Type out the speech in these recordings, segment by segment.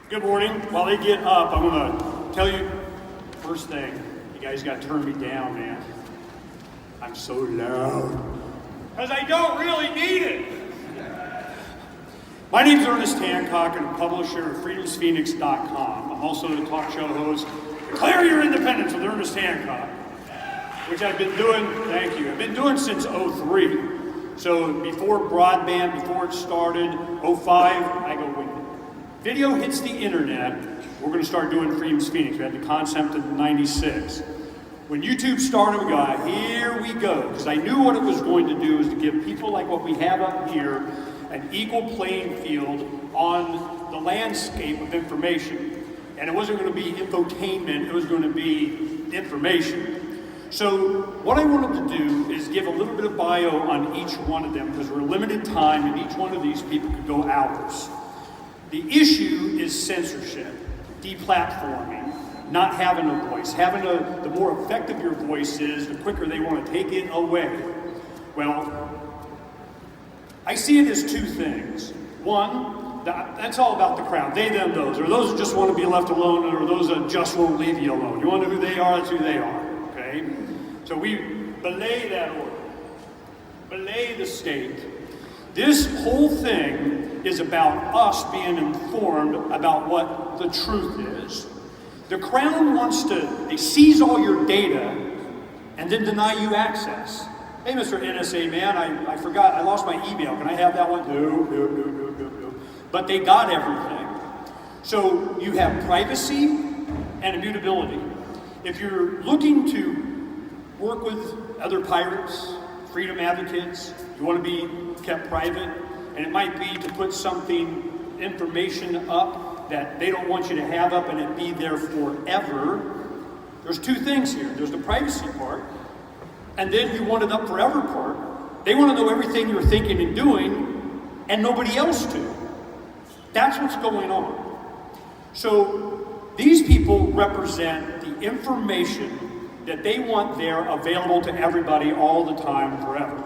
Good morning. While they get up, I'm going to tell you, first thing, you guys got to turn me down, man. I'm so loud. Because I don't really need it. My name's Ernest Hancock, and I'm a publisher of freedomsphoenix.com. I'm also the talk show host, Declare Your Independence with Ernest Hancock, which I've been doing, thank you, I've been doing since '03. So before broadband, before it started, '05, I go, when video hits the internet, we're going to start doing Freedom's Phoenix. We had the concept in '96. When YouTube started, we go, here we go. Because I knew what it was going to do is to give people like what we have up here an equal playing field on the landscape of information. And it wasn't going to be infotainment, it was going to be information. So what I wanted to do is give a little bit of bio on each one of them because we're limited time and each one of these people could go hours. The issue is censorship, deplatforming, not having a voice. The more effective your voice is, the quicker they want to take it away. Well, I see it as two things. One, that's all about the crowd. They, them, those. Or those who just want to be left alone, or those that just won't leave you alone. You want to know who they are, that's who they are. Okay? So we belay that order. Belay the state. This whole thing is about us being informed about what the truth is. The Crown wants they seize all your data and then deny you access. Hey, Mr. NSA man, I forgot, I lost my email. Can I have that one? No. But they got everything. So you have privacy and immutability. If you're looking to work with other pirates, freedom advocates, you want to be kept private, and it might be to put information up that they don't want you to have up and it be there forever. There's two things here. There's the privacy part, and then you want it up forever part. They want to know everything you're thinking and doing, and nobody else to. That's what's going on. So these people represent the information that they want there available to everybody all the time, forever.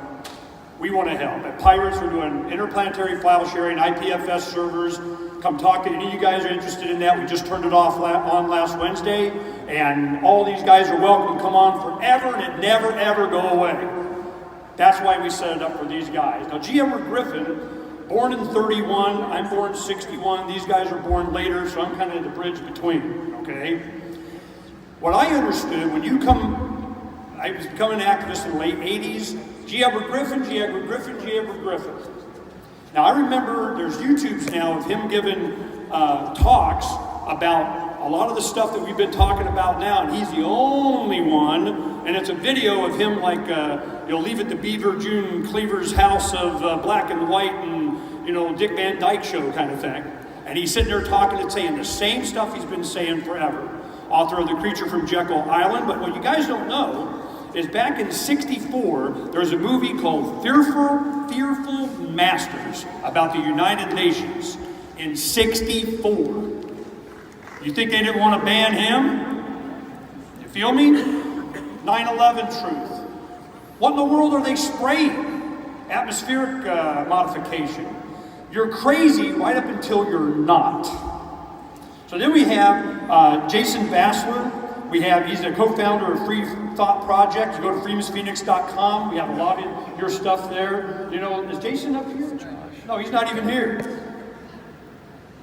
We want to help. At Pirates, we're doing interplanetary file sharing, IPFS servers. Come talk to any of you guys who are interested in that. We just turned it off on last Wednesday, and all these guys are welcome to come on forever, and it never, ever go away. That's why we set it up for these guys. Now, G. Edward Griffin, born in 31, I'm born in 61. These guys were born later, so I'm kind of the bridge between, okay? What I understood, I was becoming an activist in the late 80s, G. Edward Griffin. Now I remember there's YouTubes now of him giving talks about a lot of the stuff that we've been talking about now, and he's the only one, and it's a video of him like, Leave It to Beaver, June Cleaver's house of black and white and, Dick Van Dyke show kind of thing. And he's sitting there talking and saying the same stuff he's been saying forever. Author of The Creature from Jekyll Island, but what you guys don't know is back in '64, there was a movie called Fearful Masters about the United Nations in '64. You think they didn't want to ban him? You feel me? 9/11 truth. What in the world are they spraying? Atmospheric modification. You're crazy right up until you're not. So then we have Jason Bassler. He's a co-founder of Free Thought Project. You go to freedomsphoenix.com. We have a lot of your stuff there. Is Jason up here? No, he's not even here.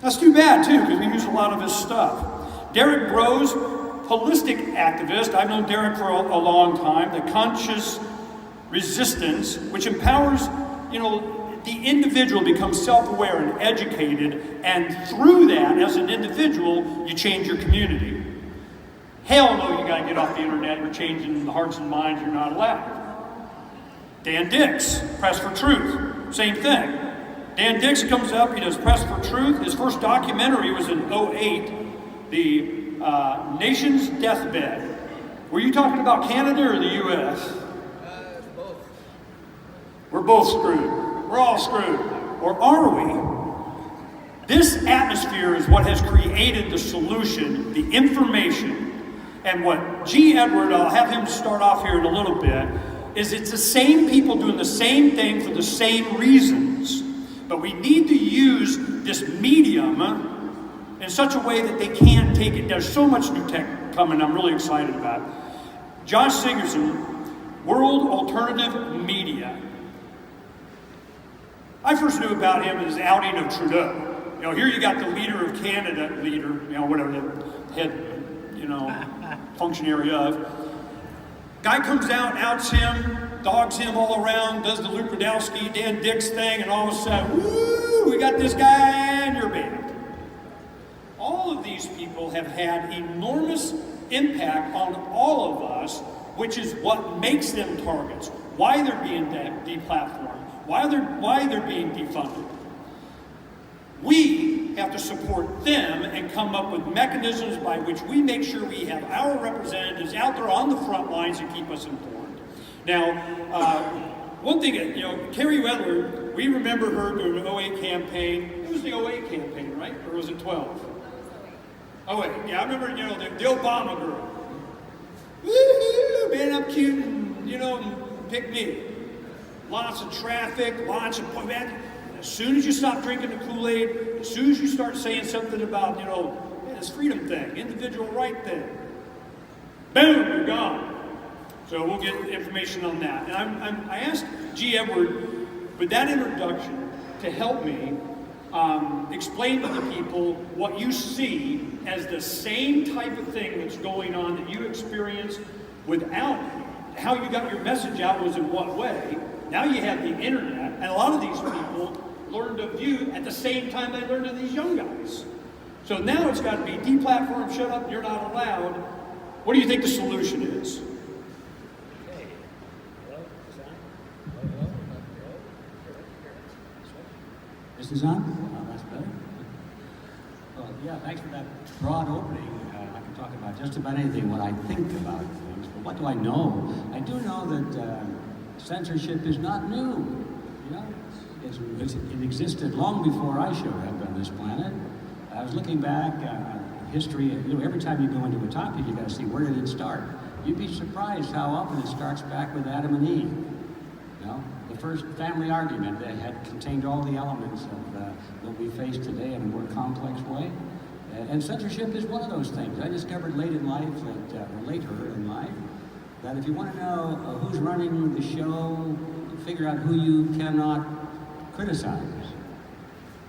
That's too bad too, because we use a lot of his stuff. Derek Bros, holistic activist. I've known Derek for a long time. The conscious resistance, which empowers, the individual becomes self-aware and educated, and through that, as an individual, you change your community. Hell no, you gotta get off the internet, you're changing the hearts and minds, you're not allowed. Dan Dix, Press for Truth, same thing. Dan Dix comes up, he does Press for Truth. His first documentary was in '08, The Nation's Deathbed. Were you talking about Canada or the US? Both. We're both screwed. We're all screwed. Or are we? This atmosphere is what has created the solution, the information. And what G. Edward, I'll have him start off here in a little bit, is it's the same people doing the same thing for the same reasons. But we need to use this medium in such a way that they can't take it. There's so much new tech coming I'm really excited about. Josh Sigurdson, World Alternative Media. I first knew about him as outing of Trudeau. You know, here you got the leader of Canada, whatever the head, functionary of. Guy comes out, outs him, dogs him all around, does the Luke Rudowski, Dan Dix thing, and all of a sudden, woo, we got this guy in your band. All of these people have had enormous impact on all of us, which is what makes them targets, why they're being deplatformed, why they're being defunded. We have to support them and come up with mechanisms by which we make sure we have our representatives out there on the front lines and keep us informed. Now, one thing, Carrie Wedler, we remember her during the 08 campaign. It was the 08 campaign, right? Or was it 12? Oh wait, yeah, I remember, the Obama girl. Woo-hoo, man, I'm cute and, pick me. Lots of traffic, lots of, man, as soon as you stop drinking the Kool-Aid, as soon as you start saying something about, this freedom thing, individual right thing, boom, you're gone. So we'll get information on that. And I asked G. Edward with that introduction to help me explain to the people what you see as the same type of thing that's going on that you experienced without how you got your message out was in what way. Now you have the internet, and a lot of these people learned of you at the same time they learned of these young guys. So now it's got to be deplatformed, shut up, you're not allowed. What do you think the solution is? Okay. Hello, hello. This is on? Oh, that's better. Well, yeah, thanks for that broad opening. I can talk about just about anything, what I think about things, but what do I know? I do know that censorship is not new. It existed long before I showed up on this planet. I was looking back on history. Every time you go into a topic, you got to see where did it start. You'd be surprised how often it starts back with Adam and Eve. The first family argument that had contained all the elements of what we face today in a more complex way. And censorship is one of those things. I discovered late in life, or later in life, that if you want to know who's running the show, figure out who you cannot criticize.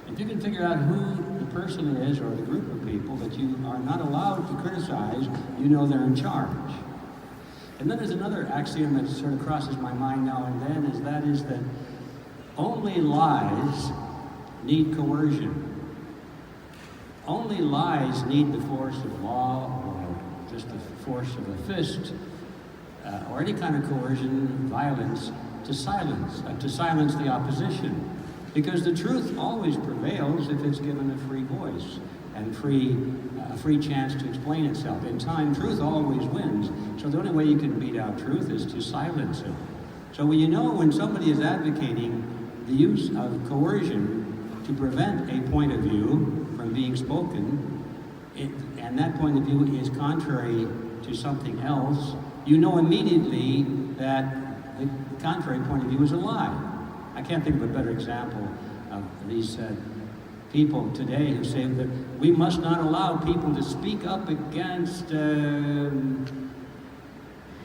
If you can figure out who the person is or the group of people that you are not allowed to criticize, you know they're in charge. And then there's another axiom that sort of crosses my mind now and then, is that only lies need coercion. Only lies need the force of law or just the force of a fist or any kind of coercion, violence to silence the opposition. Because the truth always prevails if it's given a free voice and a free chance to explain itself. In time, truth always wins. So the only way you can beat out truth is to silence it. So when somebody is advocating the use of coercion to prevent a point of view from being spoken, and that point of view is contrary to something else, you know immediately that the contrary point of view is a lie. I can't think of a better example of these people today who say that we must not allow people to speak up against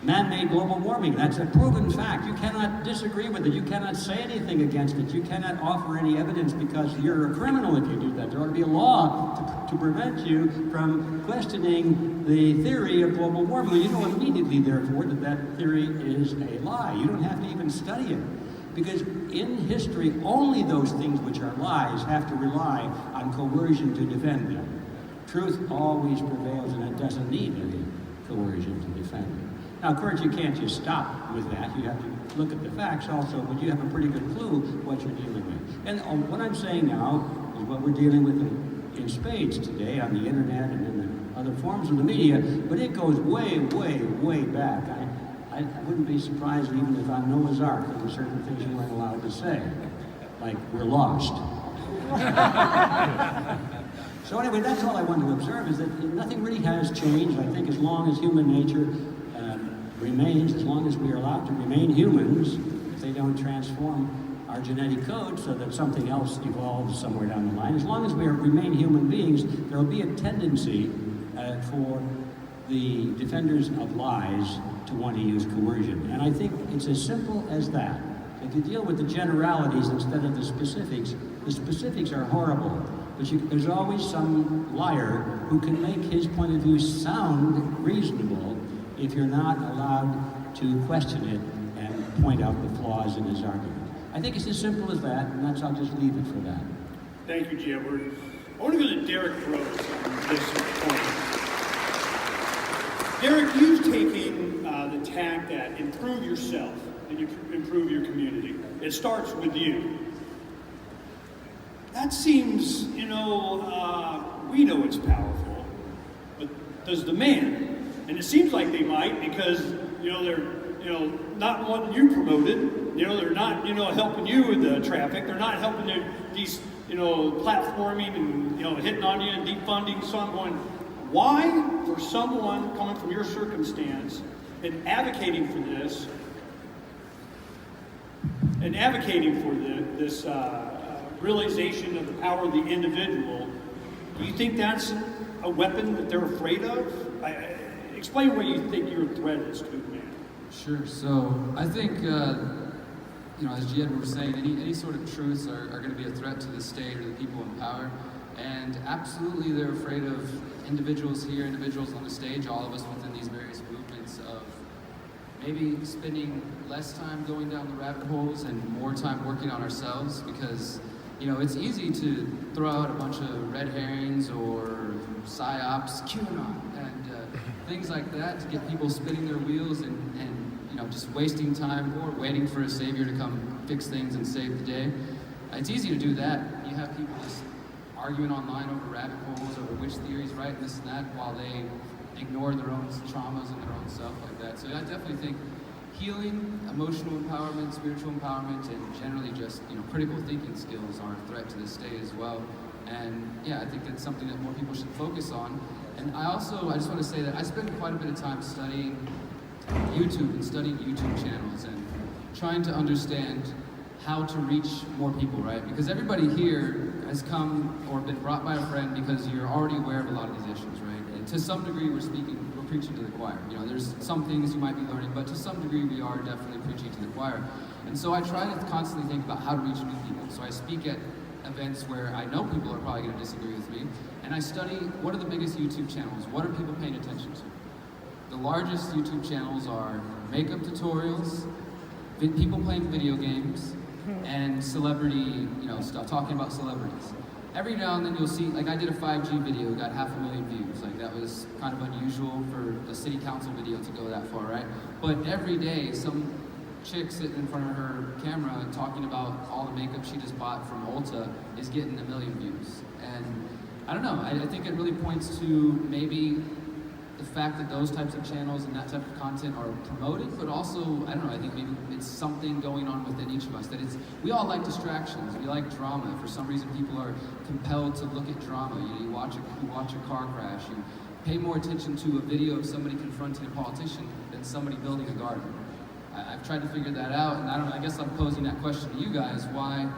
man-made global warming. That's a proven fact. You cannot disagree with it. You cannot say anything against it. You cannot offer any evidence because you're a criminal if you do that. There ought to be a law to prevent you from questioning the theory of global warming. You know immediately, therefore, that theory is a lie. You don't have to even study it. Because in history, only those things which are lies have to rely on coercion to defend them. Truth always prevails, and it doesn't need any coercion to defend it. Now, of course, you can't just stop with that. You have to look at the facts also, but you have a pretty good clue what you're dealing with. And what I'm saying now is what we're dealing with in spades today on the internet and in the other forms of the media, but it goes way, way, way back. I wouldn't be surprised even if on Noah's Ark there were certain things you weren't allowed to say, like we're lost. So anyway, that's all I want to observe, is that nothing really has changed. I think as long as human nature remains, as long as we are allowed to remain humans, if they don't transform our genetic code so that something else evolves somewhere down the line. As long as we remain human beings, there will be a tendency for the defenders of lies to want to use coercion. And I think it's as simple as that. If you deal with the generalities instead of the specifics are horrible. But there's always some liar who can make his point of view sound reasonable if you're not allowed to question it and point out the flaws in his argument. I think it's as simple as that, and I'll just leave it for that. Thank you, Jim. I want to go to Derek Rose on this point. Derek, you've taken the tack that improve yourself and you improve your community. It starts with you. That seems, we know it's powerful, but does the man? And it seems like they might because, they're, not wanting you promoted. They're not, helping you with the traffic. They're not helping these, platforming and, hitting on you and defunding. So I'm going, why for someone coming from your circumstance and advocating for this, and advocating for this realization of the power of the individual, do you think that's a weapon that they're afraid of? Explain what you think your threat is to man. Sure. So I think, as Jed was saying, any sort of truths are going to be a threat to the state or the people in power. And absolutely they're afraid of individuals here, individuals on the stage, all of us within these various movements of maybe spending less time going down the rabbit holes and more time working on ourselves because, it's easy to throw out a bunch of red herrings or psyops, QAnon, and things like that to get people spinning their wheels and just wasting time or waiting for a savior to come fix things and save the day. It's easy to do that. You have people just arguing online over rabbit holes, over which theory is right, and this and that, while they ignore their own traumas and their own self like that. So I definitely think healing, emotional empowerment, spiritual empowerment, and generally just critical thinking skills are a threat to the state as well. And yeah, I think that's something that more people should focus on. And I just want to say that I spend quite a bit of time studying YouTube and studying YouTube channels and trying to understand how to reach more people, right? Because everybody here has come or been brought by a friend because you're already aware of a lot of these issues, right? And to some degree, we're preaching to the choir. There's some things you might be learning, but to some degree, we are definitely preaching to the choir. And so I try to constantly think about how to reach new people. So I speak at events where I know people are probably going to disagree with me, and I study what are the biggest YouTube channels, what are people paying attention to. The largest YouTube channels are makeup tutorials, people playing video games, and celebrity, stuff, talking about celebrities. Every now and then you'll see, like I did a 5G video, got 500,000 views. Like that was kind of unusual for a city council video to go that far, right? But every day, some chick sitting in front of her camera talking about all the makeup she just bought from Ulta is getting 1 million views. And I don't know, I think it really points to maybe the fact that those types of channels and that type of content are promoted, but also, I don't know, I think maybe it's something going on within each of us, that we all like distractions, we like drama. For some reason, people are compelled to look at drama. You watch a car crash, you pay more attention to a video of somebody confronting a politician than somebody building a garden. I've tried to figure that out, and I guess I'm posing that question to you guys, why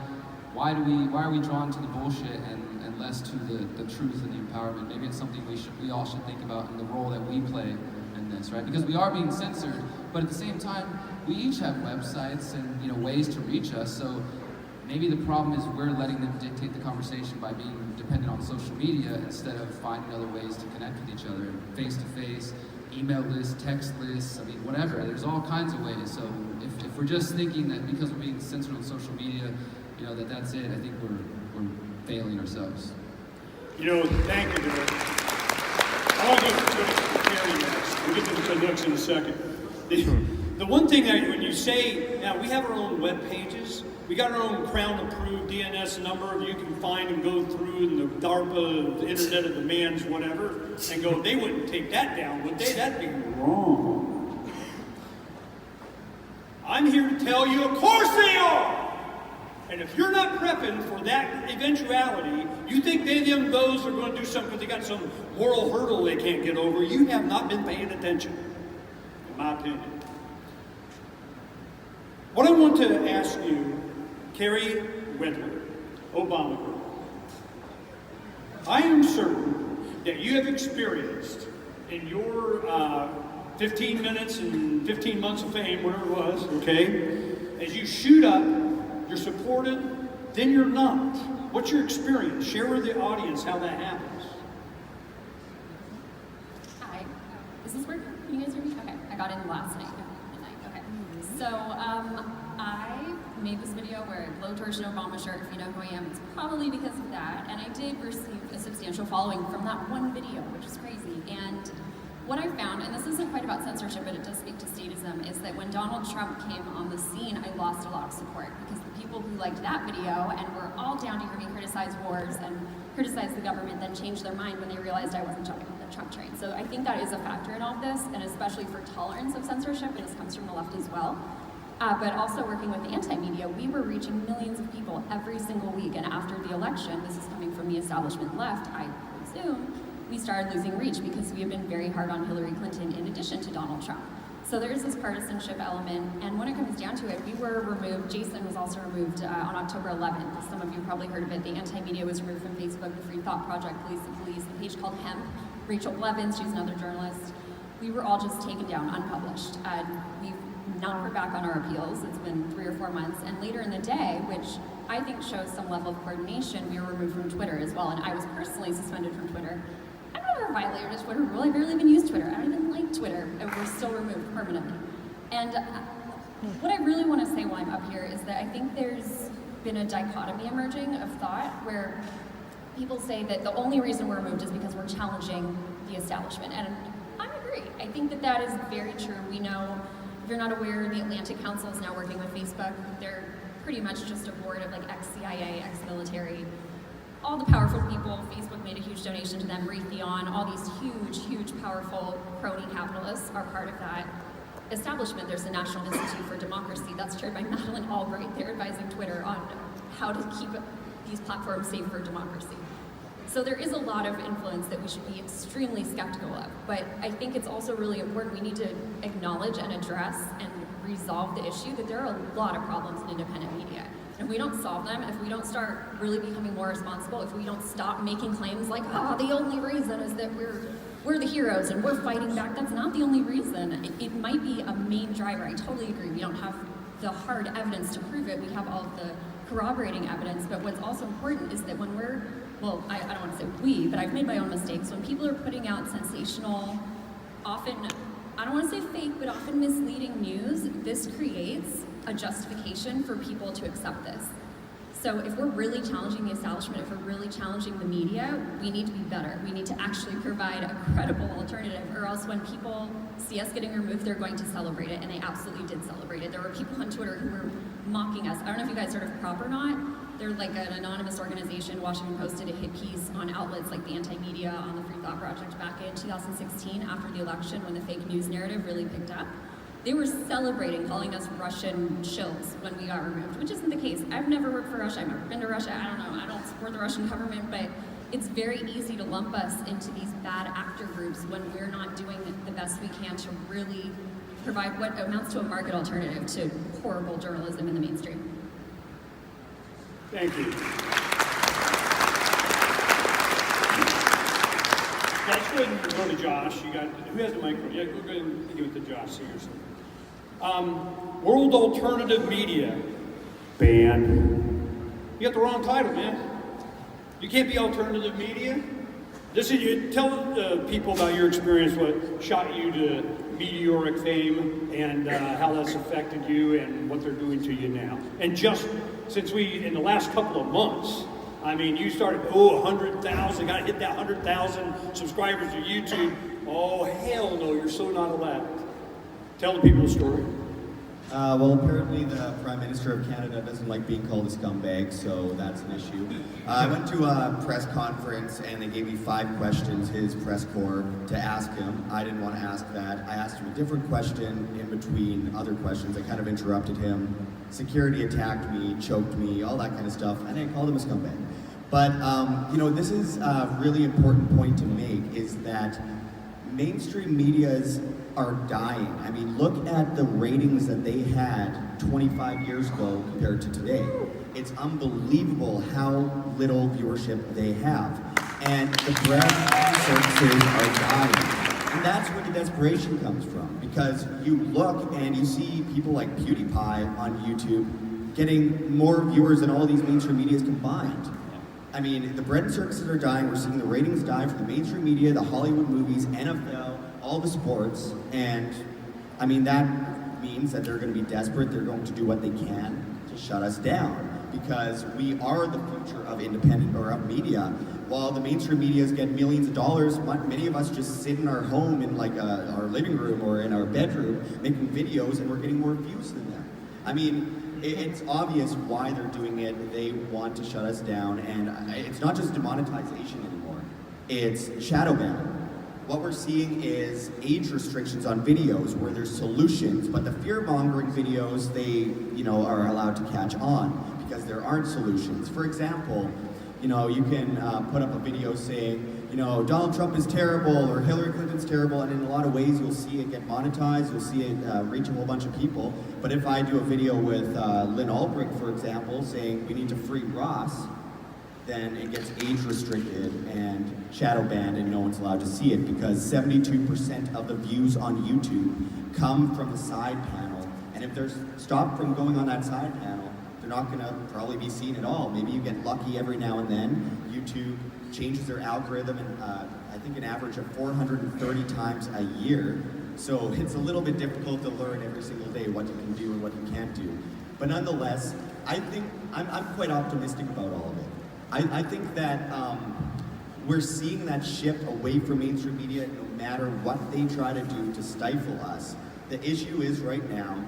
are we drawn to the bullshit and less to the truth and the empowerment? Maybe it's something we all should think about in the role that we play in this, right? Because we are being censored, but at the same time, we each have websites and ways to reach us. So maybe the problem is we're letting them dictate the conversation by being dependent on social media instead of finding other ways to connect with each other, face to face, email lists, text lists. Whatever. There's all kinds of ways. So if we're just thinking that because we're being censored on social media, that's it, I think we're failing ourselves. Thank you, Derek. I want to go to Gary next. We'll get to the Canucks in a second. The one thing that when you say, now we have our own web pages, we got our own Crown-approved DNS number you can find and go through in the DARPA, the Internet of the Man's whatever, and go, they wouldn't take that down, would they? That'd be wrong. I'm here to tell you, of course they are! And if you're not prepping for that eventuality, you think those are going to do something because they got some moral hurdle they can't get over, you have not been paying attention, in my opinion. What I want to ask you, Carrie Wedler, Obama girl. I am certain that you have experienced in your 15 minutes and 15 months of fame, whatever it was, okay? As you shoot up, you're supported, then you're not. What's your experience? Share with the audience how that happens. Hi. Is this working? Can you guys hear me? Okay. I got in last night. Midnight. Okay. So, I made this video where I blowtorched an Obama shirt. If you know who I am, it's probably because of that. And I did receive a substantial following from that one video, which is crazy. And what I found, and this isn't quite about censorship, but it does speak to statism, is that when Donald Trump came on the scene, I lost a lot of support because the people who liked that video and were all down to hear me criticize wars and criticize the government then changed their mind when they realized I wasn't jumping on the Trump train. So I think that is a factor in all of this, and especially for tolerance of censorship, and this comes from the left as well. But also working with the anti-media, we were reaching millions of people every single week, and after the election, this is coming from the establishment left, I presume, we started losing reach because we have been very hard on Hillary Clinton in addition to Donald Trump. So there's this partisanship element, and when it comes down to it, we were removed. Jason was also removed on October 11th. Some of you probably heard of it. The anti-media was removed from Facebook, the Free Thought Project, Police the Police, the page called Hemp, Rachel Blevins, she's another journalist. We were all just taken down, unpublished. We've not heard back on our appeals. It's been 3 or 4 months, and later in the day, which I think shows some level of coordination, we were removed from Twitter as well, and I was personally suspended from Twitter. I've never violated a Twitter rule. I barely even use Twitter. I don't even like Twitter, and we're still removed permanently. And what I really want to say while I'm up here is that I think there's been a dichotomy emerging of thought where people say that the only reason we're removed is because we're challenging the establishment. And I agree. I think that that is very true. We know, if you're not aware, the Atlantic Council is now working with Facebook. They're pretty much just a board of like ex-CIA, ex-military, all the powerful people. Facebook made a huge donation to them, Raytheon, all these huge, powerful crony capitalists are part of that establishment. There's the National Institute for Democracy that's chaired by Madeleine Albright. They're advising Twitter on how to keep these platforms safe for democracy. So there is a lot of influence that we should be extremely skeptical of, but I think it's also really important we need to acknowledge and address and resolve the issue that there are a lot of problems in independent media. If we don't solve them, if we don't start really becoming more responsible, if we don't stop making claims like, the only reason is that we're the heroes and we're fighting back, that's not the only reason. It might be a main driver. I totally agree. We don't have the hard evidence to prove it. We have all of the corroborating evidence, but what's also important is that when I don't want to say we, but I've made my own mistakes. When people are putting out sensational, often, I don't want to say fake, but often misleading news, this creates a justification for people to accept this. So if we're really challenging the establishment, if we're really challenging the media, we need to be better. We need to actually provide a credible alternative, or else when people see us getting removed, they're going to celebrate it, and they absolutely did celebrate it. There were people on Twitter who were mocking us. I don't know if you guys heard of Prop or not. They're like an anonymous organization. Washington Post did a hit piece on outlets like the Anti-Media, on the Free Thought Project back in 2016 after the election when the fake news narrative really picked up. They were celebrating, calling us Russian shills when we got removed, which isn't the case. I've never worked for Russia, I've never been to Russia, I don't know, I don't support the Russian government, but it's very easy to lump us into these bad actor groups when we're not doing the best we can to really provide what amounts to a market alternative to horrible journalism in the mainstream. Thank you. Let's go ahead and go to Josh. Who has the microphone? Yeah, go ahead and give it to Josh. Seriously. World Alternative Media ban. You got the wrong title, man. You can't be alternative media. You tell people about your experience, what shot you to meteoric fame, and how that's affected you, and what they're doing to you now. And just since in the last couple of months, I mean, you started, 100,000, got to hit that 100,000 subscribers to YouTube. Oh, hell no, you're so not allowed. Tell the people the story. Well, apparently the Prime Minister of Canada doesn't like being called a scumbag, so that's an issue. I went to a press conference and they gave me 5 questions, his press corps, to ask him. I didn't want to ask that. I asked him a different question in between other questions. I kind of interrupted him. Security attacked me, choked me, all that kind of stuff, and I called him a scumbag. But, this is a really important point to make, is that mainstream medias are dying. I mean, look at the ratings that they had 25 years ago compared to today. it's unbelievable how little viewership they have. And the bread services are dying. And that's where the desperation comes from, because you look and you see people like PewDiePie on YouTube getting more viewers than all these mainstream medias combined. I mean, the bread and circuses are dying. We're seeing the ratings die for the mainstream media, the Hollywood movies, NFL, all the sports. And I mean, that means that they're going to be desperate. They're going to do what they can to shut us down, because we are the future of independent or of media. While the mainstream medias get millions of dollars, many of us just sit in our home in like our living room or in our bedroom making videos, and we're getting more views than them. I mean, it's obvious why they're doing it. They want to shut us down, and it's not just demonetization anymore. It's shadow ban. What we're seeing is age restrictions on videos where there's solutions, but the fear-mongering videos, they, are allowed to catch on because there aren't solutions. For example, you can put up a video saying, Donald Trump is terrible or Hillary Clinton's terrible, and in a lot of ways you'll see it get monetized, you'll see it reach a whole bunch of people. But if I do a video with Lynn Ulbricht, for example, saying we need to free Ross, then it gets age restricted and shadow banned, and no one's allowed to see it, because 72% of the views on YouTube come from the side panel, and if they're stopped from going on that side panel, they're not going to probably be seen at all. Maybe you get lucky every now and then. YouTube changes their algorithm, and I think an average of 430 times a year. So it's a little bit difficult to learn every single day what you can do and what you can't do. But nonetheless, I think I'm quite optimistic about all of it. I think that we're seeing that shift away from mainstream media no matter what they try to do to stifle us. The issue is right now,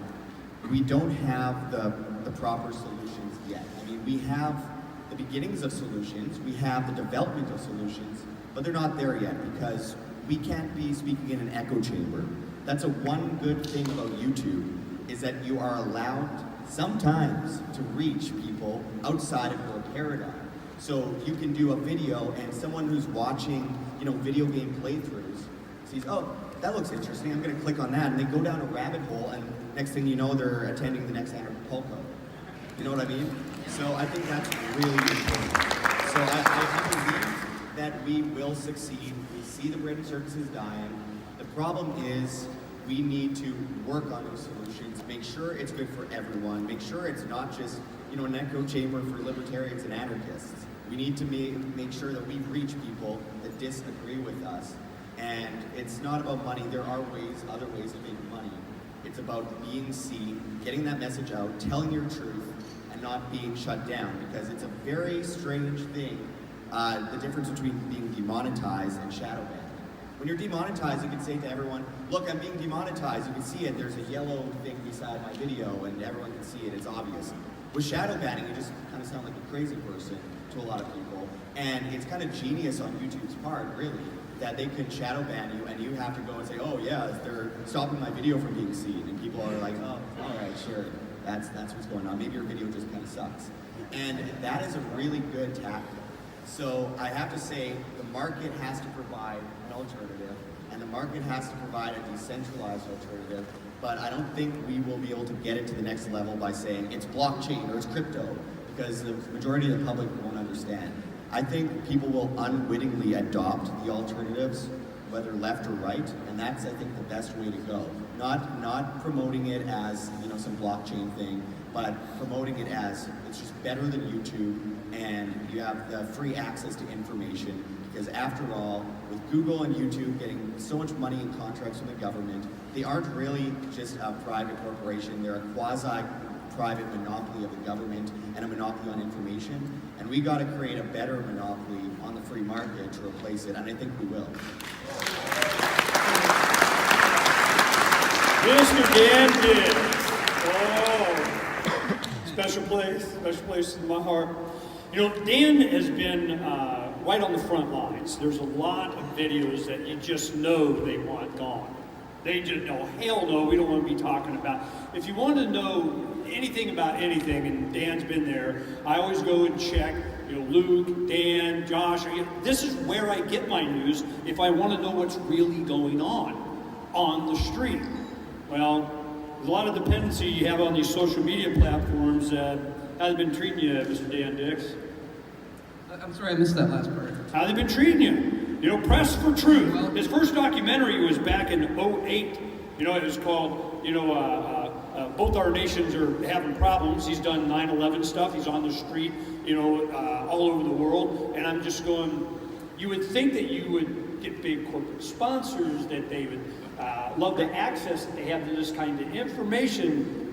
we don't have the proper solutions yet. I mean, we have the beginnings of solutions, we have the development of solutions, but they're not there yet because we can't be speaking in an echo chamber. That's one good thing about YouTube, is that you are allowed sometimes to reach people outside of your paradigm. So you can do a video, and someone who's watching, video game playthroughs sees, oh, that looks interesting, I'm gonna click on that, and they go down a rabbit hole, and next thing you know, they're attending the next Anarchapulco. You know what I mean? So I think that's really important. So I believe that we will succeed. We see the bread and circuses dying. The problem is we need to work on those solutions, make sure it's good for everyone, make sure it's not just an echo chamber for libertarians and anarchists. We need to make sure that we reach people that disagree with us. And it's not about money. There are other ways to make money. It's about being seen, getting that message out, telling your truth, and not being shut down, because it's a very strange thing, the difference between being demonetized and shadow banned. When you're demonetized, you can say to everyone, look, I'm being demonetized. You can see it. There's a yellow thing beside my video, and everyone can see it. It's obvious. With shadow banning, you just kind of sound like a crazy person to a lot of people. And it's kind of genius on YouTube's part, really, that they can shadow ban you, and you have to go and say, oh yeah, they're stopping my video from being seen. And people are like, oh, all right, sure. That's what's going on. Maybe your video just kind of sucks. And that is a really good tactic. So I have to say, the market has to provide an alternative, and the market has to provide a decentralized alternative, but I don't think we will be able to get it to the next level by saying it's blockchain or it's crypto, because the majority of the public won't understand. I think people will unwittingly adopt the alternatives, whether left or right, and that's, I think, the best way to go. Not promoting it as some blockchain thing, but promoting it as it's just better than YouTube, and you have the free access to information, because after all, with Google and YouTube getting so much money in contracts from the government, they aren't really just a private corporation, they're a quasi-private monopoly of the government and a monopoly on information, and we got to create a better monopoly on the free market to replace it, and I think we will. Mr. Dan Gibbs. Oh, special place in my heart. Dan has been right on the front lines. There's a lot of videos that you just know they want gone. They just know, hell no, we don't want to be talking about. If you want to know anything about anything, and Dan's been there, I always go and check, Luke, Dan, Josh. This is where I get my news if I want to know what's really going on the street. Well, there's a lot of dependency you have on these social media platforms that How they been treating you, Mr. Dan Dix? I'm sorry, I missed that last part. How they been treating you? You know, Press for Truth. His first documentary was back in '08. You know, it was called, Both Our Nations Are Having Problems. He's done 9/11 stuff. He's on the street, all over the world. And I'm just going, you would think that you would get big corporate sponsors, that they would love the access that they have to this kind of information.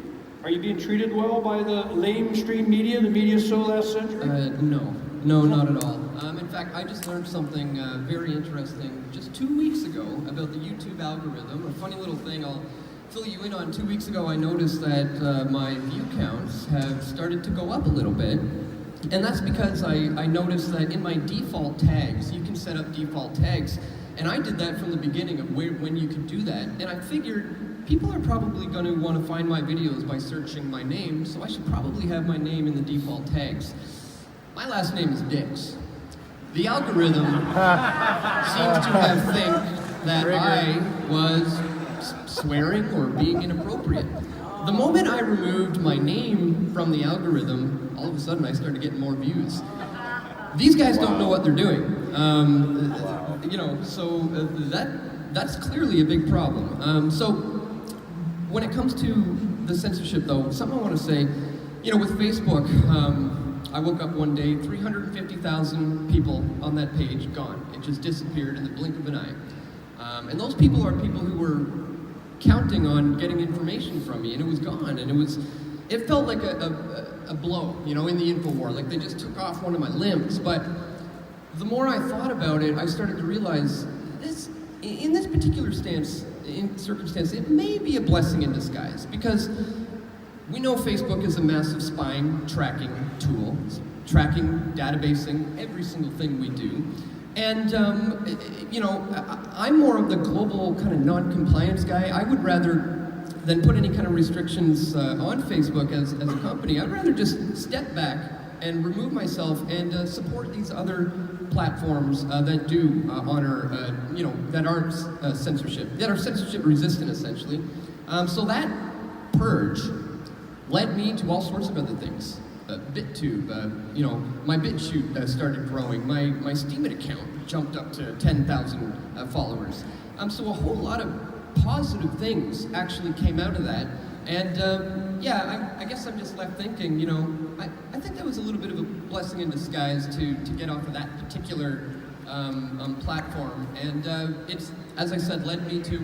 Are you being treated well by the lamestream media, the media so last century? No, not at all. In fact, I just learned something very interesting just 2 weeks ago about the YouTube algorithm. A funny little thing I'll fill you in on. 2 weeks ago, I noticed that my view counts have started to go up a little bit. And that's because I noticed that in my default tags, you can set up default tags. And I did that from the beginning of when you could do that. And I figured people are probably going to want to find my videos by searching my name, so I should probably have my name in the default tags. My last name is Dix. The algorithm seems to have think that I was swearing or being inappropriate. The moment I removed my name from the algorithm, all of a sudden I started getting more views. These guys don't know what they're doing. That's clearly a big problem. So when it comes to the censorship though, something I want to say, with Facebook, I woke up one day, 350,000 people on that page, gone. It just disappeared in the blink of an eye. And those people are people who were counting on getting information from me, and it was gone. And it felt like a blow, in the info-war, like they just took off one of my limbs. But the more I thought about it, I started to realize in this particular circumstance, it may be a blessing in disguise, because we know Facebook is a massive spying, tracking tool, tracking, databasing every single thing we do. And, I'm more of the global kind of non-compliance guy. I would rather than put any kind of restrictions on Facebook as a company. I'd rather just step back and remove myself and support these other platforms that do honor, that aren't censorship, that are censorship resistant, essentially. So that purge led me to all sorts of other things. BitTube, my BitChute started growing. My Steemit account jumped up to 10,000 followers. So a whole lot of positive things actually came out of that. And I guess I'm just left thinking, I think that was a little bit of a blessing in disguise to get off of that particular platform. And it's, as I said, led me to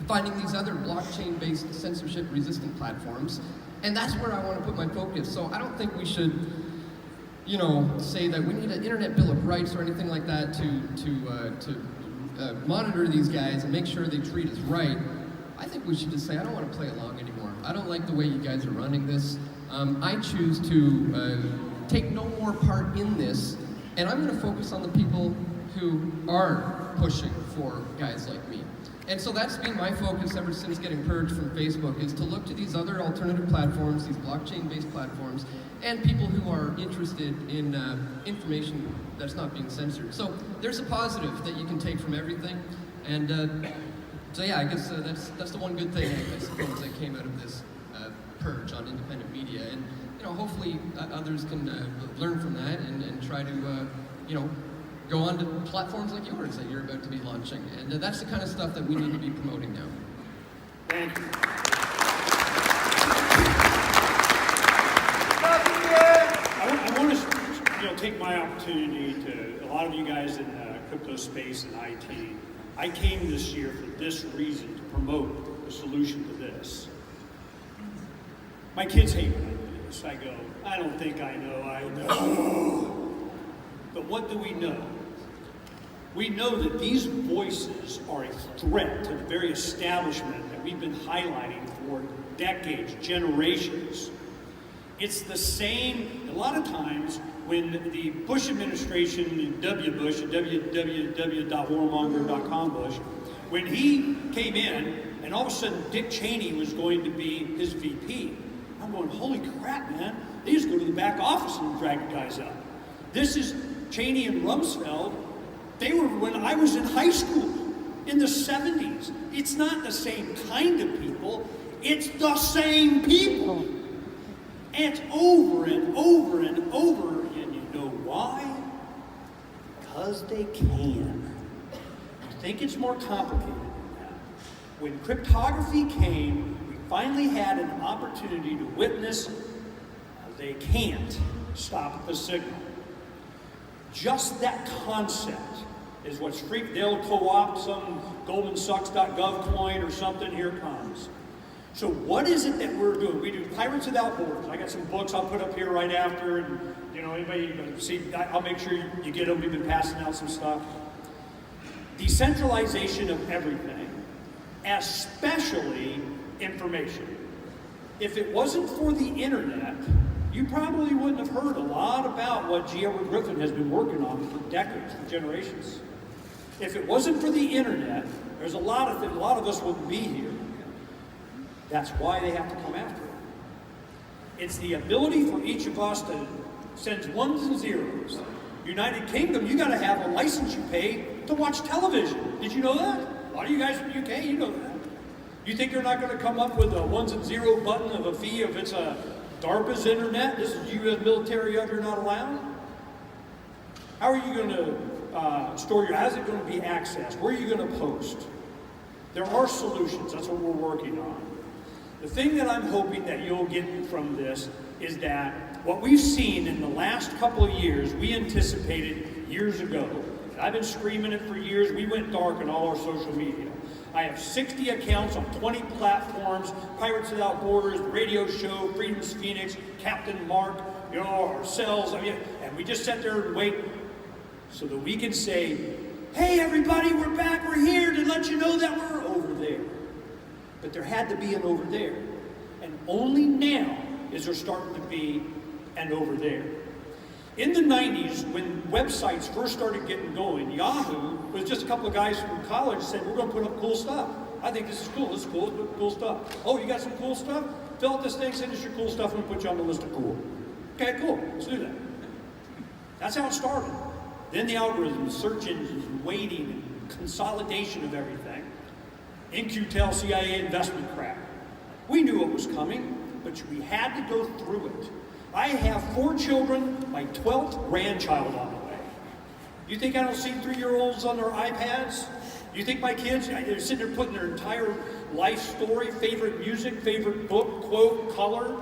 finding these other blockchain-based censorship-resistant platforms. And that's where I want to put my focus. So I don't think we should, say that we need an Internet Bill of Rights or anything like that to monitor these guys and make sure they treat us right. I think we should just say, I don't want to play along anymore. I don't like the way you guys are running this. I choose to take no more part in this, and I'm going to focus on the people who are pushing for guys like me. And so that's been my focus ever since getting purged from Facebook, is to look to these other alternative platforms, these blockchain-based platforms, and people who are interested in information that's not being censored. So there's a positive that you can take from everything. And I guess that's the one good thing, I suppose, that came out of this purge on independent media. And hopefully others can learn from that and try to go on to platforms like yours that you're about to be launching. And that's the kind of stuff that we need to be promoting now. Thank you. I want to take my opportunity to, a lot of you guys in the crypto space and IT, I came this year for this reason, to promote the solution to this. My kids hate when I do this. I go, I don't think I know. But what do we know? We know that these voices are a threat to the very establishment that we've been highlighting for decades, generations. It's the same, a lot of times, when the Bush administration, the W. Bush, www.warmonger.com Bush, when he came in, and all of a sudden Dick Cheney was going to be his VP, I'm going, holy crap, man. They just go to the back office and drag the guys out. This is Cheney and Rumsfeld. They were when I was in high school in the 70s. It's not the same kind of people. It's the same people. And it's over and over and over again. You know why? Because they can. You think it's more complicated than that. When cryptography came, we finally had an opportunity to witness they can't stop the signal. Just that concept is what's free. They'll co-opt some GoldmanSachs.gov coin or something. Here it comes. So what is it that we're doing? We do Pirates Without Borders. I got some books I'll put up here right after, and anybody see, I'll make sure you get them. We've been passing out some stuff. Decentralization of everything, especially information. If it wasn't for the internet, you probably wouldn't have heard a lot about what G. Edward Griffin has been working on for decades, for generations. If it wasn't for the internet, there's a lot of us wouldn't be here. That's why they have to come after it. It's the ability for each of us to send ones and zeros. United Kingdom, you got to have a license you pay to watch television. Did you know that? A lot of you guys from the UK, you know that. You think they're not going to come up with a ones and zero button of a fee if it's a DARPA's internet? This is U.S. military, you're not allowed? How are you going to store your, how's it going to be accessed? Where are you going to post? There are solutions. That's what we're working on. The thing that I'm hoping that you'll get from this is that what we've seen in the last couple of years, we anticipated years ago. I've been screaming it for years. We went dark in all our social media. I have 60 accounts on 20 platforms, Pirates Without Borders, the radio show, Freedom's Phoenix, Captain Mark, ourselves. And we just sat there and wait so that we can say, hey everybody, we're back, we're here to let you know that we're over there. But there had to be an over there. And only now is there starting to be an over there. In the 90s, when websites first started getting going, Yahoo was just a couple of guys from college said, we're going to put up cool stuff. I think this is cool, let's put cool stuff. Oh, you got some cool stuff? Fill out this thing, send us your cool stuff, and we'll put you on the list of cool. Okay, cool, let's do that. That's how it started. Then the algorithms, search engines, weighting, and consolidation of everything. InQtel CIA investment crap. We knew it was coming, but we had to go through it. I have 4 children, my 12th grandchild on the way. You think I don't see 3-year-olds on their iPads? You think my kids, they're sitting there putting their entire life story, favorite music, favorite book, quote, color,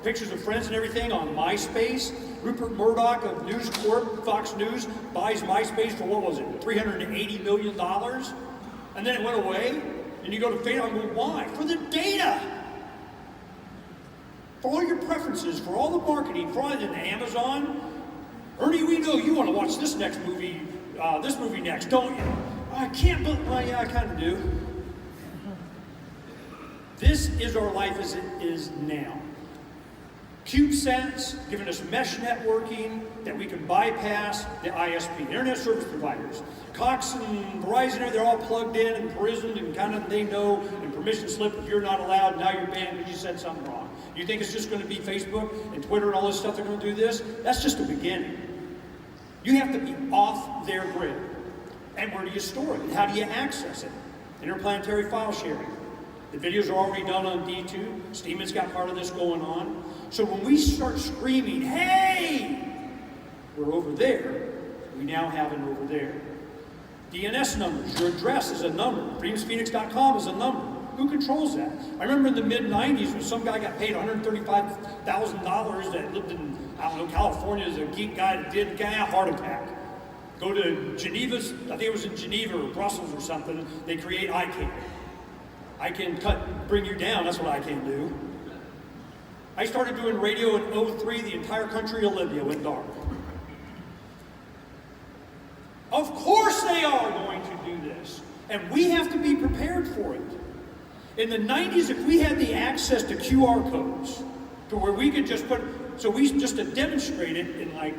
pictures of friends and everything on MySpace? Rupert Murdoch of News Corp, Fox News, buys MySpace for, what was it, $380 million? And then it went away? And you go to Facebook and go, why? For the data! For all your preferences, for all the marketing, for all the Amazon. Ernie, we know you want to watch this movie next, don't you? I can't, but well, yeah, I kind of do. This is our life as it is now. CubeSats giving us mesh networking that we can bypass the ISP, Internet Service Providers. Cox and Verizon, they're all plugged in and prisoned and kind of they know and permission slip if you're not allowed, now you're banned because you said something wrong. You think it's just going to be Facebook and Twitter and all this stuff, they're going to do this? That's just the beginning. You have to be off their grid. And where do you store it? How do you access it? Interplanetary file sharing. The videos are already done on D2. Steeman's got part of this going on. So when we start screaming, hey, we're over there, we now have an over there. DNS numbers, your address is a number. FreedomsPhoenix.com is a number. Who controls that? I remember in the mid-90s when some guy got paid $135,000 that lived in, California as a geek guy that did a heart attack. Go to Geneva, I think it was in Geneva or Brussels or something, they create ICANN. I can bring you down, that's what I can do. I started doing radio in 03, the entire country of Libya went dark. Of course they are going to do this, and we have to be prepared for it. In the 90s, if we had the access to QR codes, to where we could just so we just to demonstrate it in like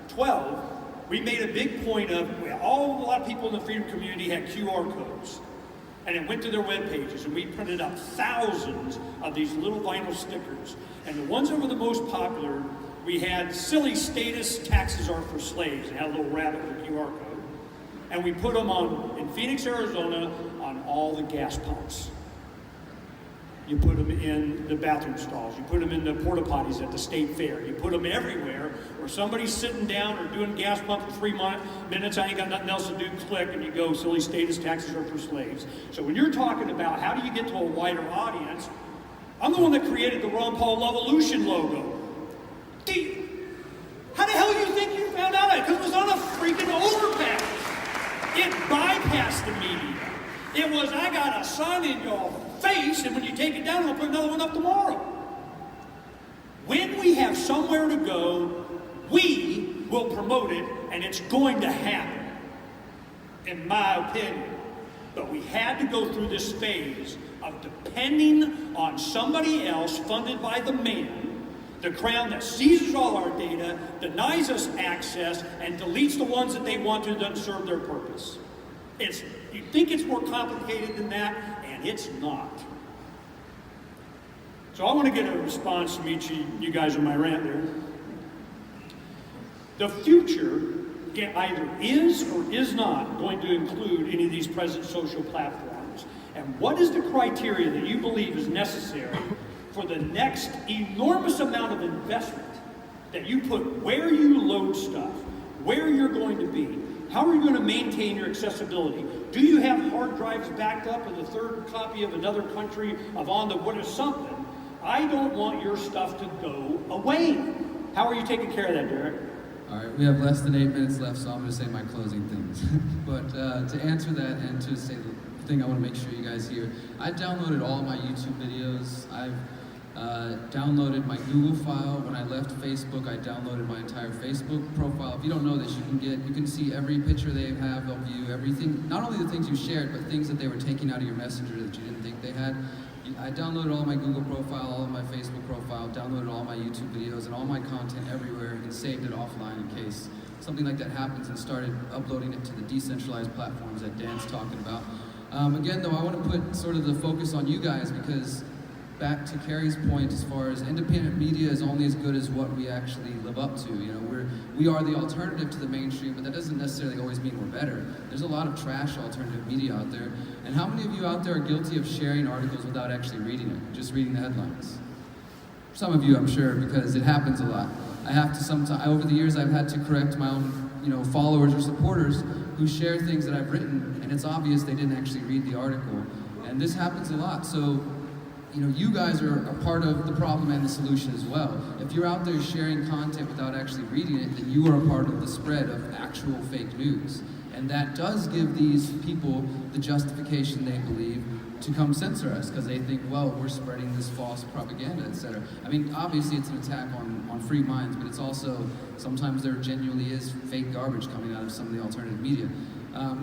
12, we made a big point of, a lot of people in the freedom community had QR codes. And it went to their web pages, and we printed up thousands of these little vinyl stickers. And the ones that were the most popular, we had silly status, taxes are for slaves. It had a little rabbit with a QR code. And we put them in Phoenix, Arizona, on all the gas pumps. You put them in the bathroom stalls. You put them in the porta potties at the state fair. You put them everywhere where somebody's sitting down or doing gas pump for 3 minutes. I ain't got nothing else to do. Click and you go. Silly status taxes are for slaves. So when you're talking about how do you get to a wider audience, I'm the one that created the Ron Paul Lovolution logo. How the hell do you think you found out that? Because it was on a freaking overpass. It bypassed the media. It was, I got a sign in your face, and when you take it down, I'll put another one up tomorrow. When we have somewhere to go, we will promote it, and it's going to happen, in my opinion. But we had to go through this phase of depending on somebody else funded by the man, the crown that seizes all our data, denies us access, and deletes the ones that they want to, doesn't serve their purpose. You think it's more complicated than that, and it's not. So I want to get a response from each of you guys on my rant there. The future either is or is not going to include any of these present social platforms. And what is the criteria that you believe is necessary for the next enormous amount of investment that you put where you load stuff, where you're going to be? How are you going to maintain your accessibility? Do you have hard drives backed up with a third copy of another country of on the what or something? I don't want your stuff to go away. How are you taking care of that, Derek? All right, we have less than 8 minutes left, so I'm going to say my closing things. But to answer that and to say the thing I want to make sure you guys hear, I downloaded all my YouTube videos. I've downloaded my Google file. When I left Facebook, I downloaded my entire Facebook profile. If you don't know this, you can see every picture they have of you, everything, not only the things you shared, but things that they were taking out of your messenger that you didn't think they had. I downloaded all my Google profile, all of my Facebook profile, downloaded all my YouTube videos and all my content everywhere and saved it offline in case something like that happens, and started uploading it to the decentralized platforms that Dan's talking about. Again, though, I want to put sort of the focus on you guys, because back to Carrie's point, as far as independent media is only as good as what we actually live up to. You know, we are the alternative to the mainstream, but that doesn't necessarily always mean we're better. There's a lot of trash alternative media out there. And how many of you out there are guilty of sharing articles without actually reading it, just reading the headlines? Some of you, I'm sure, because it happens a lot. I have to sometimes, over the years, I've had to correct my own, followers or supporters who share things that I've written, and it's obvious they didn't actually read the article. And this happens a lot. So, you guys are a part of the problem and the solution as well. If you're out there sharing content without actually reading it, then you are a part of the spread of actual fake news. And that does give these people the justification they believe to come censor us, because they think, well, we're spreading this false propaganda, etc. I mean, obviously it's an attack on free minds, but it's also, sometimes there genuinely is fake garbage coming out of some of the alternative media.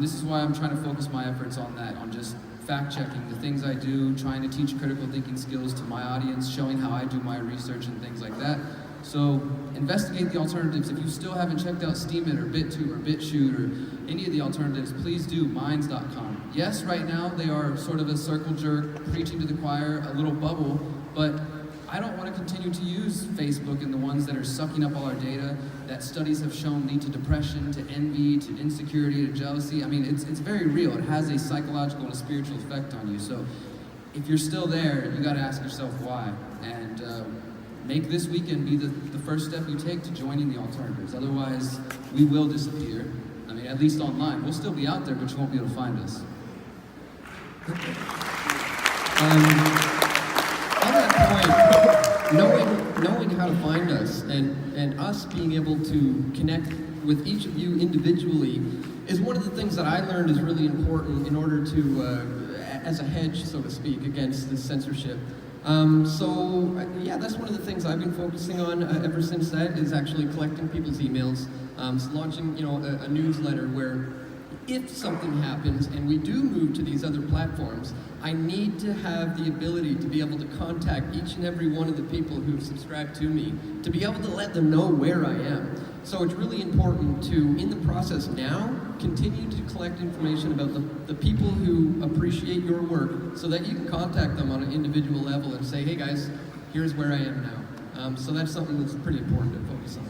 This is why I'm trying to focus my efforts on that, on just fact-checking the things I do, trying to teach critical thinking skills to my audience, showing how I do my research and things like that. So investigate the alternatives. If you still haven't checked out Steemit or BitTube or BitChute or any of the alternatives, please do, minds.com. Yes, right now they are sort of a circle jerk, preaching to the choir, a little bubble, but I don't want to continue to use Facebook and the ones that are sucking up all our data, that studies have shown lead to depression, to envy, to insecurity, to jealousy. I mean, it's very real. It has a psychological and a spiritual effect on you. So if you're still there, you got to ask yourself why. And make this weekend be the first step you take to joining the alternatives. Otherwise, we will disappear. I mean, at least online. We'll still be out there, but you won't be able to find us. On that point, knowing how to find us and us being able to connect with each of you individually is one of the things that I learned is really important in order to, as a hedge, so to speak, against this censorship. Yeah, that's one of the things I've been focusing on ever since that, is actually collecting people's emails, launching, a newsletter where if something happens and we do move to these other platforms, I need to have the ability to be able to contact each and every one of the people who've subscribed to me, to be able to let them know where I am. So it's really important to, in the process now, continue to collect information about the people who appreciate your work, so that you can contact them on an individual level and say, hey guys, here's where I am now. So that's something that's pretty important to focus on.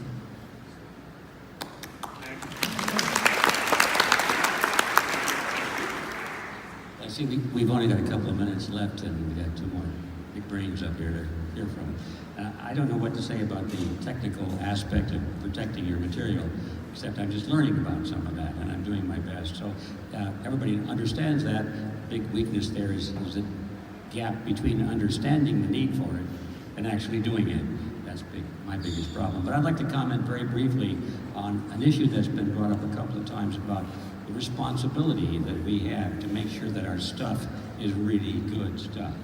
I see we've only got a couple of minutes left, and we got 2 more big brains up here to hear from. I don't know what to say about the technical aspect of protecting your material, except I'm just learning about some of that, and I'm doing my best. So everybody understands that. Big weakness there is the gap between understanding the need for it and actually doing it. That's my biggest problem. But I'd like to comment very briefly on an issue that's been brought up a couple of times about the responsibility that we have to make sure that our stuff is really good stuff.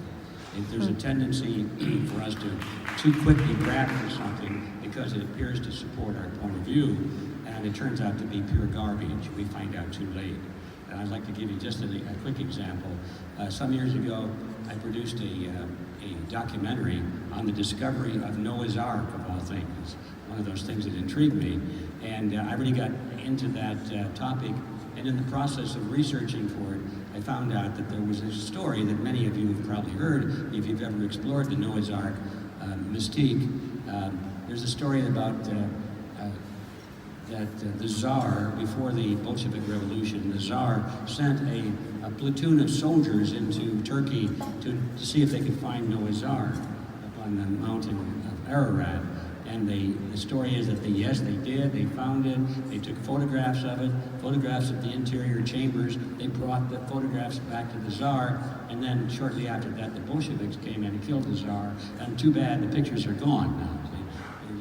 If there's a tendency for us to too quickly grab for something because it appears to support our point of view, and it turns out to be pure garbage, we find out too late. And I'd like to give you just a quick example. Some years ago, I produced a documentary on the discovery of Noah's Ark, of all things. One of those things that intrigued me. And I really got into that topic. And in the process of researching for it, I found out that there was a story that many of you have probably heard if you've ever explored the Noah's Ark mystique. There's a story about that the Tsar, before the Bolshevik Revolution, the Tsar sent a platoon of soldiers into Turkey to see if they could find Noah's Ark up on the mountain of Ararat. And the story is that yes, they did. They found it. They took photographs of it, photographs of the interior chambers. They brought the photographs back to the Tsar. And then shortly after that, the Bolsheviks came in and killed the Tsar. And too bad, the pictures are gone now.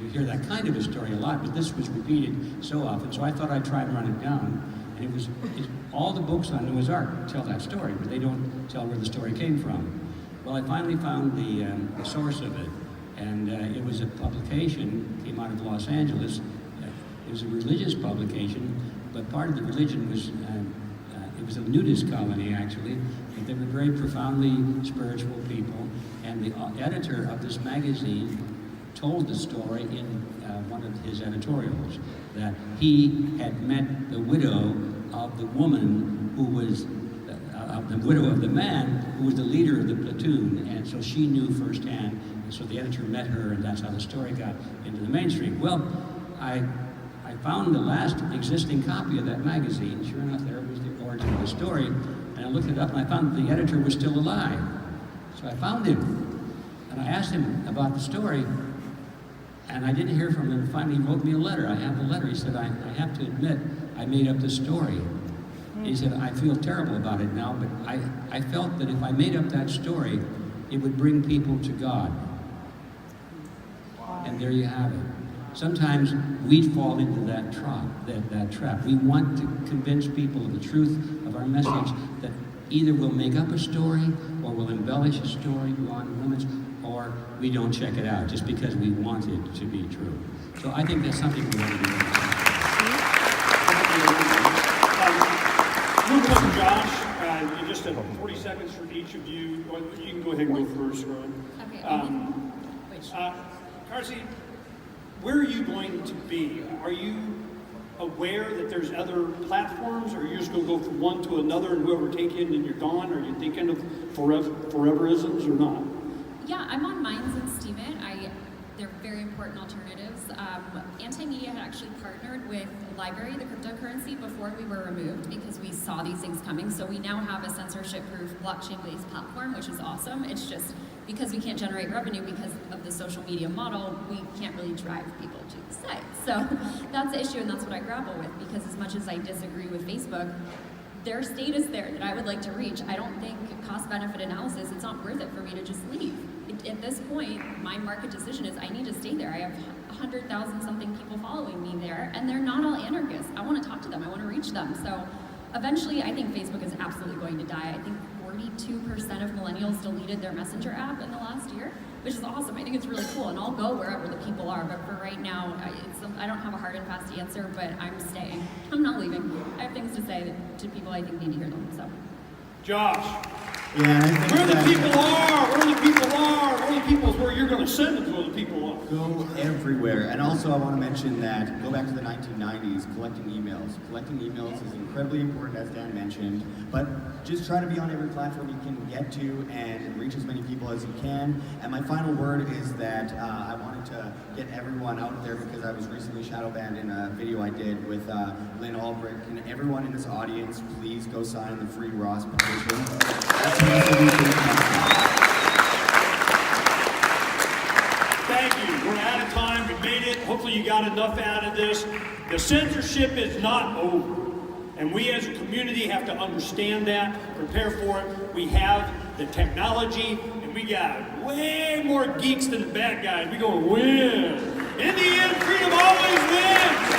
You hear that kind of a story a lot, but this was repeated so often. So I thought I'd try to run it down. And all the books on Noah's Ark tell that story, but they don't tell where the story came from. Well, I finally found the source of it. And it was a publication, came out of Los Angeles. It was a religious publication, but part of the religion was, it was a nudist colony actually, but they were very profoundly spiritual people. And the editor of this magazine told the story in one of his editorials, that he had met the widow of the woman who was, the widow of the man who was the leader of the platoon, and so she knew firsthand. And so the editor met her, and that's how the story got into the mainstream. Well, I found the last existing copy of that magazine. Sure enough, there was the origin of the story. And I looked it up, and I found that the editor was still alive. So I found him, and I asked him about the story, and I didn't hear from him. And finally, he wrote me a letter. I have the letter. He said, I have to admit, I made up this story. He said, I feel terrible about it now, but I felt that if I made up that story, it would bring people to God. And there you have it. Sometimes we fall into that trap. We want to convince people of the truth of our message, that either we'll make up a story, or we'll embellish a story beyond limits, or we don't check it out just because we want it to be true. So I think that's something we want to do. Real quick, Josh, you just have 40 seconds for each of you. You can go ahead and go first, Ron. Okay. Carsey, where are you going to be? Are you aware that there's other platforms, or are you just going to go from one to another, and whoever take you in, and you're gone? Are you thinking of foreverisms or not? Yeah, I'm on Minds and Steam It. They're very important alternatives. Anti-Media had actually partnered with Library, the cryptocurrency, before we were removed, because we saw these things coming. So we now have a censorship-proof blockchain-based platform, which is awesome. It's just because we can't generate revenue because of the social media model, we can't really drive people to the site. So that's the issue, and that's what I grapple with, because as much as I disagree with Facebook, their status there that I would like to reach, I don't think cost-benefit analysis, it's not worth it for me to just leave. At this point, my market decision is I need to stay there. I have 100,000 something people following me there, and they're not all anarchists. I want to talk to them. I want to reach them. So eventually, I think Facebook is absolutely going to die. I think 42% of millennials deleted their Messenger app in the last year, which is awesome. I think it's really cool, and I'll go wherever the people are. But for right now, I don't have a hard and fast answer, but I'm staying. I'm not leaving. I have things to say to people I think need to hear them. So, Josh. Yeah, I think where the people are, where the people is where you're going to send them to where the people are. Go everywhere. And also I want to mention that, go back to the 1990s, collecting emails. Collecting emails is incredibly important, as Dan mentioned, but just try to be on every platform you can get to and reach as many people as you can. And my final word is that I wanted to get everyone out there, because I was recently shadow banned in a video I did with Lynn Albrecht. And everyone in this audience, please go sign the free Ross petition. That's we're out of time. We made it. Hopefully you got enough out of this. The censorship is not over. And we as a community have to understand that, prepare for it. We have the technology, and we got way more geeks than the bad guys. We're going to win. In the end, freedom always wins.